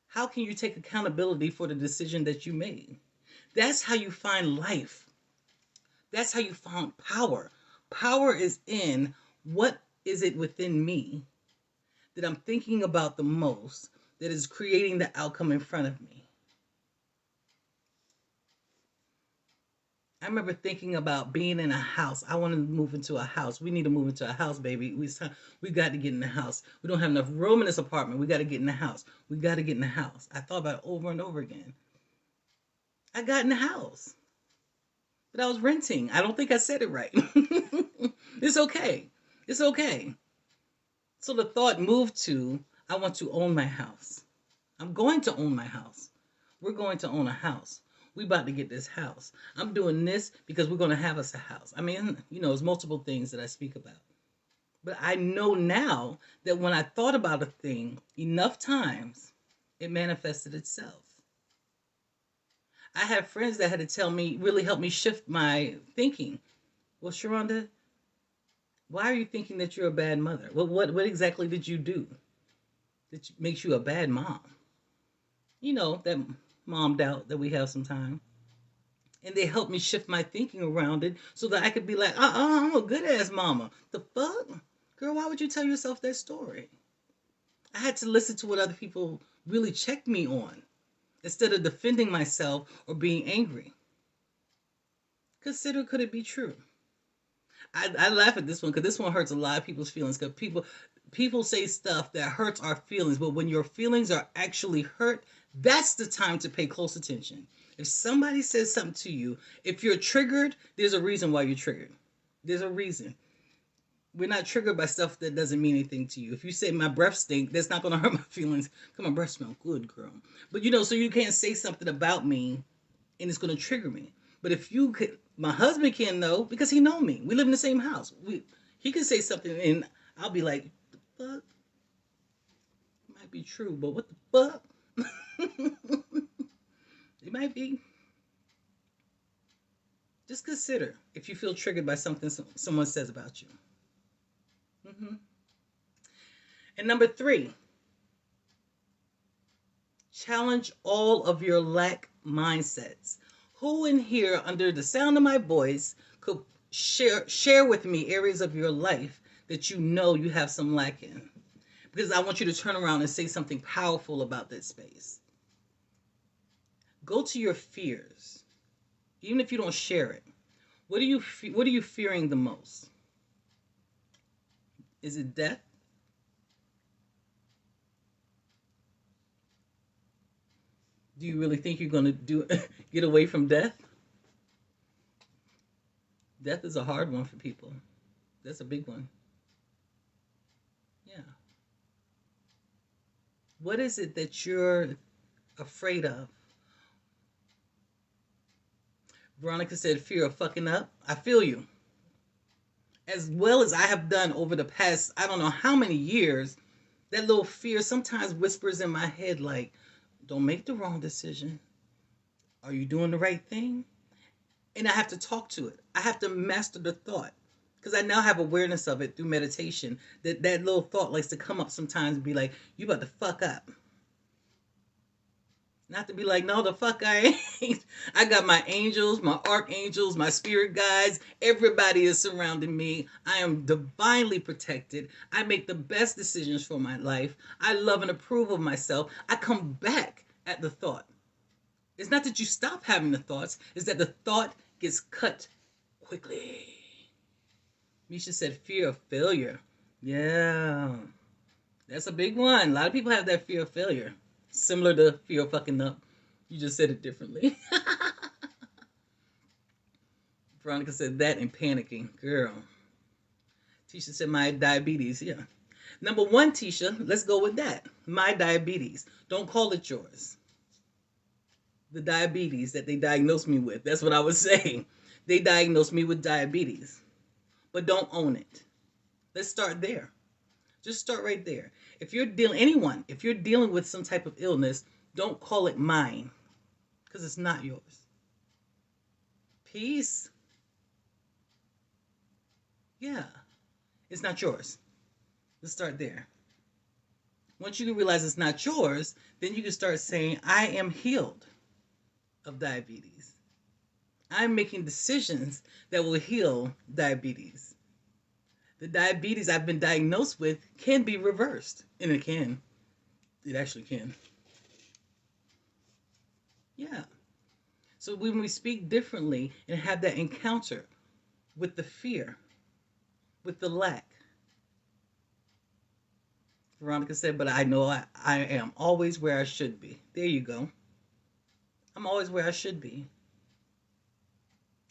How can you take accountability for the decision that you made? That's how you find life. That's how you find power. Power is in what is it within me that I'm thinking about the most that is creating the outcome in front of me. I remember thinking about being in a house. I want to move into a house. We need to move into a house, baby. We got to get in the house. We don't have enough room in this apartment. We got to get in the house. We got to get in the house. I thought about it over and over again. I got in the house, but I was renting. I don't think I said it right. It's okay. It's okay. So the thought moved to, I want to own my house. I'm going to own my house. We're going to own a house. We about to get this house. I'm doing this because we're going to have us a house. I mean, there's multiple things that I speak about. But I know now that when I thought about a thing enough times, it manifested itself. I have friends that had to tell me, really help me shift my thinking. Well, Sheronda, why are you thinking that you're a bad mother? Well, what exactly did you do that makes you a bad mom? That mom doubt that we have sometimes. And they helped me shift my thinking around it so that I could be like, I'm a good ass mama. The fuck? Girl, why would you tell yourself that story? I had to listen to what other people really checked me on instead of defending myself or being angry. Consider, could it be true? I laugh at this one because this one hurts a lot of people's feelings, because people say stuff that hurts our feelings, but when your feelings are actually hurt, that's the time to pay close attention. If somebody says something to you, if you're triggered, there's a reason why you're triggered. There's a reason. We're not triggered by stuff that doesn't mean anything to you. If you say my breath stink, that's not going to hurt my feelings. Come on, breath smell good, girl. But so you can't say something about me and it's going to trigger me. But if you could, my husband can know because he know me. We live in the same house. He can say something and I'll be like, the fuck? It might be true, but what the fuck? It might be. Just consider if you feel triggered by something someone says about you. And number 3, challenge all of your lack mindsets. Who in here, under the sound of my voice, could share with me areas of your life that you have some lack in? Because I want you to turn around and say something powerful about that space. Go to your fears, even if you don't share it. What are you fearing the most? Is it death? Do you really think you're going to get away from death? Death is a hard one for people. That's a big one. Yeah. What is it that you're afraid of? Veronica said, fear of fucking up. I feel you. As well as I have done over the past, I don't know how many years, that little fear sometimes whispers in my head like, don't make the wrong decision. Are you doing the right thing? And I have to talk to it. I have to master the thought. Because I now have awareness of it through meditation. That little thought likes to come up sometimes and be like, you about to fuck up. Not to be like, no, the fuck I ain't. I got my angels, my archangels, my spirit guides. Everybody is surrounding me. I am divinely protected. I make the best decisions for my life. I love and approve of myself. I come back at the thought. It's not that you stop having the thoughts. It's that the thought gets cut quickly. Misha said fear of failure. Yeah. That's a big one. A lot of people have that fear of failure. Similar to fear of fucking up. You just said it differently. Veronica said that and panicking. Girl. Tisha said my diabetes. Yeah. Number 1, Tisha, let's go with that. My diabetes. Don't call it yours. The diabetes that they diagnosed me with. That's what I was saying. They diagnosed me with diabetes. But don't own it. Let's start there. Just start right there. If you're dealing with some type of illness, don't call it mine, because it's not yours. Peace. Yeah, it's not yours. Let's start there. Once you realize it's not yours, then you can start saying, I am healed of diabetes. I'm making decisions that will heal diabetes. The diabetes I've been diagnosed with can be reversed. And it can. It actually can. Yeah. So when we speak differently and have that encounter with the fear, with the lack, Veronica said, but I know I am always where I should be. There you go. I'm always where I should be.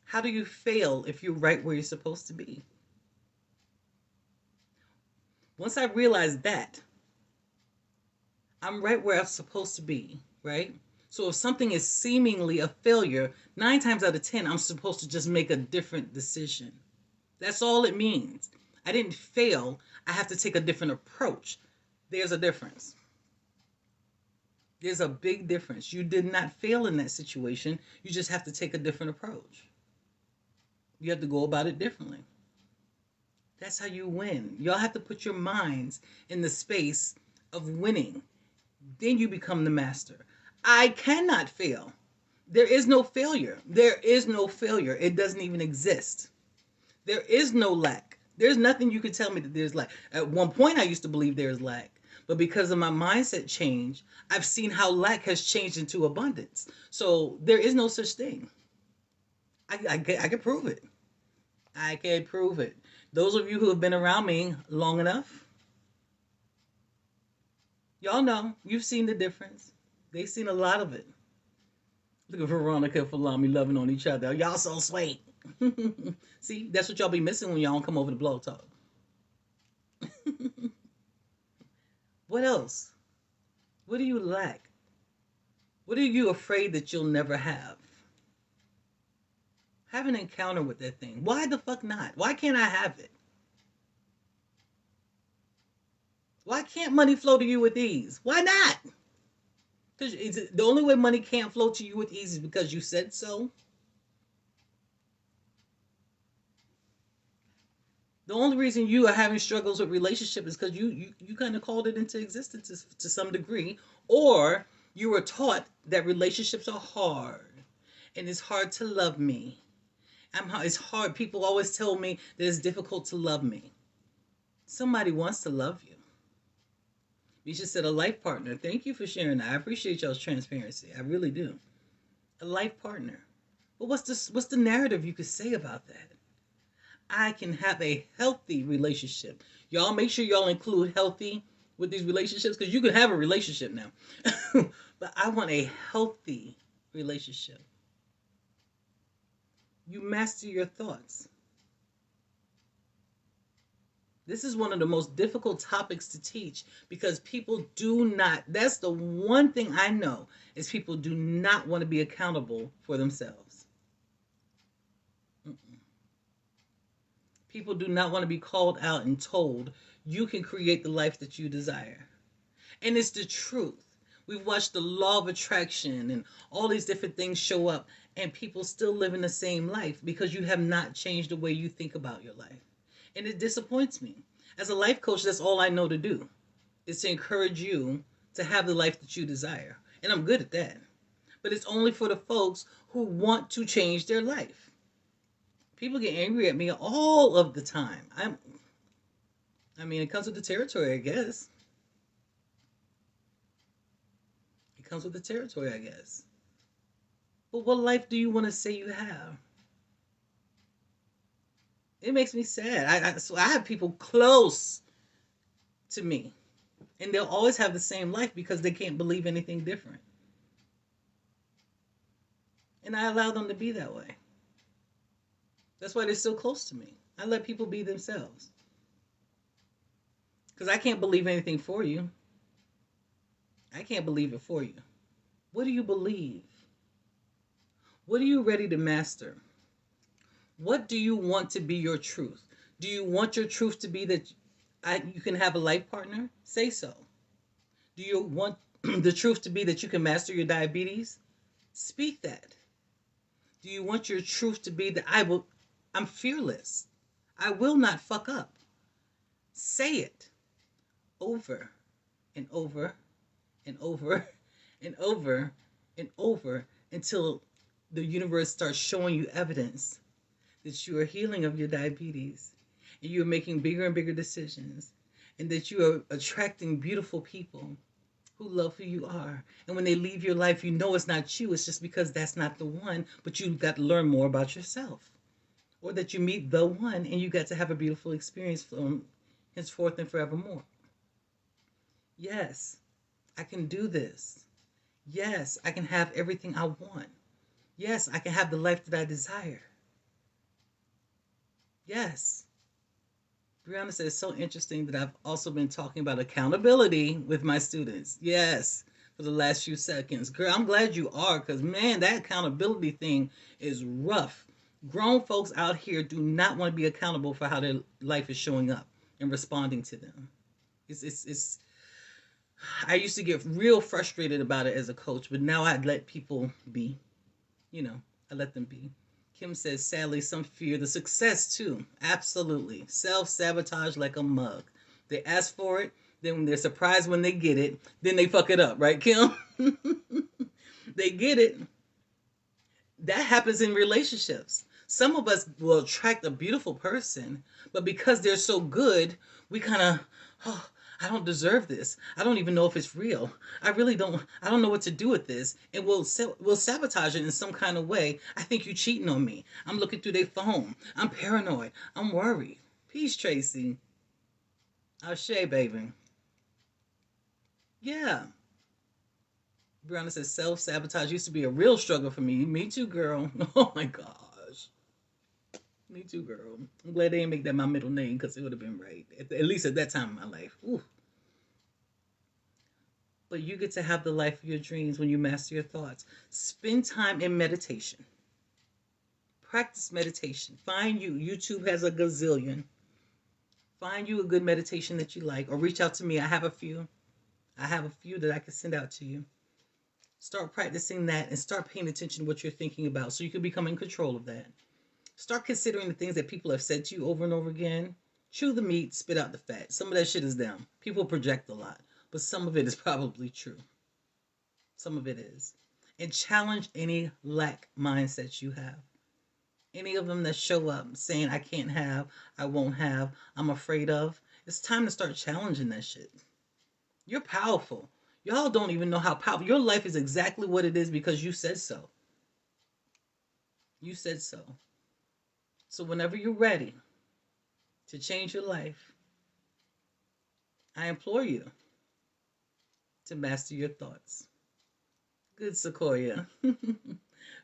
How do you fail if you're right where you're supposed to be? Once I realized that, I'm right where I'm supposed to be, right? So if something is seemingly a failure, 9 times out of 10, I'm supposed to just make a different decision. That's all it means. I didn't fail. I have to take a different approach. There's a difference. There's a big difference. You did not fail in that situation. You just have to take a different approach. You have to go about it differently. That's how you win. Y'all have to put your minds in the space of winning. Then you become the master. I cannot fail. There is no failure. There is no failure. It doesn't even exist. There is no lack. There's nothing you could tell me that there's lack. At one point, I used to believe there's lack. But because of my mindset change, I've seen how lack has changed into abundance. So there is no such thing. I can prove it. I can prove it. Those of you who have been around me long enough, y'all know. You've seen the difference. They've seen a lot of it. Look at Veronica and Falami loving on each other. Y'all so sweet. See, that's what y'all be missing when y'all don't come over to Blog Talk. What else? What do you lack? What are you afraid that you'll never have? Have an encounter with that thing. Why the fuck not? Why can't I have it? Why can't money flow to you with ease? Why not? Because the only way money can't flow to you with ease is because you said so. The only reason you are having struggles with relationship is because you kind of called it into existence to some degree, or you were taught that relationships are hard and it's hard to love me. It's hard. People always tell me that it's difficult to love me. Somebody wants to love you. Misha said a life partner. Thank you for sharing that. I appreciate y'all's transparency. I really do. A life partner. But what's the narrative you could say about that? I can have a healthy relationship. Y'all make sure y'all include healthy with these relationships, because you can have a relationship now. But I want a healthy relationship. You master your thoughts. This is one of the most difficult topics to teach because people do not, that's the one thing I know, is people do not want to be accountable for themselves. People do not want to be called out and told, you can create the life that you desire. And it's the truth. We've watched the law of attraction and all these different things show up, and people still live in the same life because you have not changed the way you think about your life. And it disappoints me. As a life coach, that's all I know to do, is to encourage you to have the life that you desire. And I'm good at that. But it's only for the folks who want to change their life. People get angry at me all of the time. I mean, it comes with the territory, I guess. It comes with the territory, I guess. But what life do you want to say you have? It makes me sad. So I have people close to me, and they'll always have the same life because they can't believe anything different. And I allow them to be that way. That's why they're so close to me. I let people be themselves. Because I can't believe anything for you. I can't believe it for you. What do you believe? What are you ready to master? What do you want to be your truth? Do you want your truth to be that you can have a life partner? Say so. Do you want the truth to be that you can master your diabetes? Speak that. Do you want your truth to be that I'm fearless? I will not fuck up. Say it over and over and over and over and over until the universe starts showing you evidence that you are healing of your diabetes, and you're making bigger and bigger decisions, and that you are attracting beautiful people who love who you are. And when they leave your life, you know it's not you. It's just because that's not the one, but you got to learn more about yourself. Or that you meet the one and you got to have a beautiful experience from henceforth and forevermore. Yes, I can do this. Yes, I can have everything I want. Yes, I can have the life that I desire. Yes. Brianna said it's so interesting that I've also been talking about accountability with my students. Yes, for the last few seconds. Girl, I'm glad you are, because man, that accountability thing is rough. Grown folks out here do not want to be accountable for how their life is showing up and responding to them. It's I used to get real frustrated about it as a coach, but now I let people be. You know, I let them be. Kim says, sadly, some fear the success too. Absolutely. Self sabotage like a mug. They ask for it, then they're surprised when they get it, then they fuck it up, right, Kim? They get it. That happens in relationships. Some of us will attract a beautiful person, but because they're so good, we kind of, oh, I don't deserve this. I don't even know if it's real. I don't know what to do with this. And we'll sabotage it in some kind of way. I think you cheating on me. I'm looking through their phone. I'm paranoid. I'm worried. Peace, Tracy. Ashe, baby. Yeah. Brianna says self-sabotage used to be a real struggle for me. Me too, girl. Oh my gosh. Me too, girl. I'm glad they didn't make that my middle name because it would have been right. At least at that time in my life. Ooh. But you get to have the life of your dreams when you master your thoughts. Spend time in meditation. Practice meditation. Find you. YouTube has a gazillion. Find you a good meditation that you like, or reach out to me. I have a few. I have a few that I can send out to you. Start practicing that and start paying attention to what you're thinking about so you can become in control of that. Start considering the things that people have said to you over and over again. Chew the meat, spit out the fat. Some of that shit is them. People project a lot, but some of it is probably true. Some of it is. And challenge any lack mindsets you have. Any of them that show up saying, I can't have, I won't have, I'm afraid of. It's time to start challenging that shit. You're powerful. Y'all don't even know how powerful. Your life is exactly what it is because you said so. You said so. So whenever you're ready to change your life, I implore you to master your thoughts. Good, Sequoia.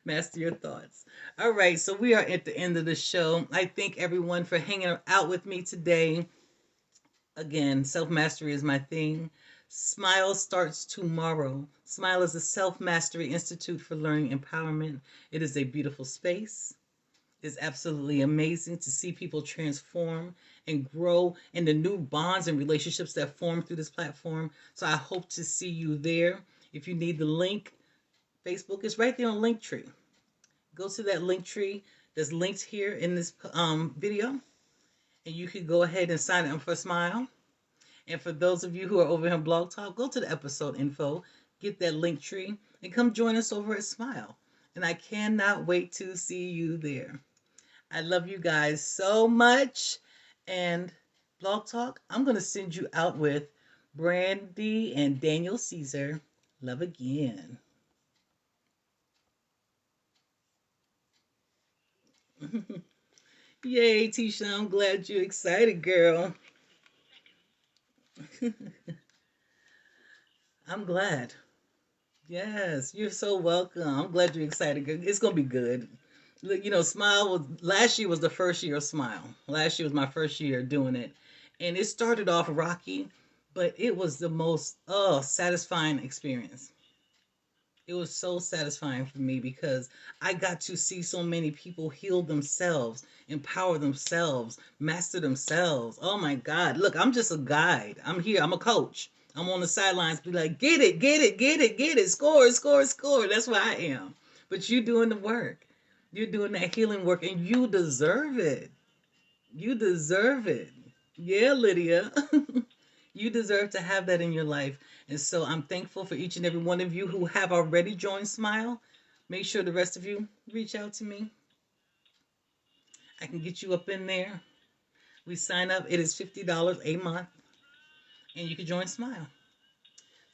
Master your thoughts. All right, so we are at the end of the show. I thank everyone for hanging out with me today. Again, self-mastery is my thing. Smile starts tomorrow. Smile is a self-mastery institute for learning empowerment. It is a beautiful space. It's absolutely amazing to see people transform and grow in the new bonds and relationships that form through this platform. So I hope to see you there. If you need the link, Facebook is right there on Linktree. Go to that Linktree that's linked here in this video, and you can go ahead and sign up for Smile. And for those of you who are over here on Blog Talk, go to the episode info, get that Linktree, and come join us over at Smile. And I cannot wait to see you there. I love you guys so much. And Blog Talk, I'm going to send you out with Brandy and Daniel Caesar. Love again. Yay, Tisha, I'm glad you're excited, girl. I'm glad. Yes, you're so welcome. I'm glad you're excited. It's going to be good. Look, you know, Smile was last year was the first year of Smile. Last year was my first year doing it. And it started off rocky, but it was the most satisfying experience. It was so satisfying for me because I got to see so many people heal themselves, empower themselves, master themselves. Oh my God. Look, I'm just a guide. I'm here. I'm a coach. I'm on the sidelines, be like, get it, get it, get it, get it, score, score, score. That's where I am. But you doing the work. You're doing that healing work and you deserve it. You deserve it. Yeah, Lydia. You deserve to have that in your life. And so I'm thankful for each and every one of you who have already joined Smile. Make sure the rest of you reach out to me. I can get you up in there. We sign up. It is $50 a month. And you can join Smile.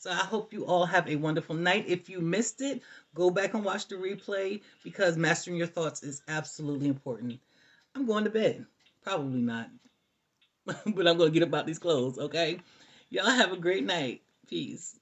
So I hope you all have a wonderful night. If you missed it, go back and watch the replay because mastering your thoughts is absolutely important. I'm going to bed. Probably not, but I'm going to get about these clothes, okay? Y'all have a great night. Peace.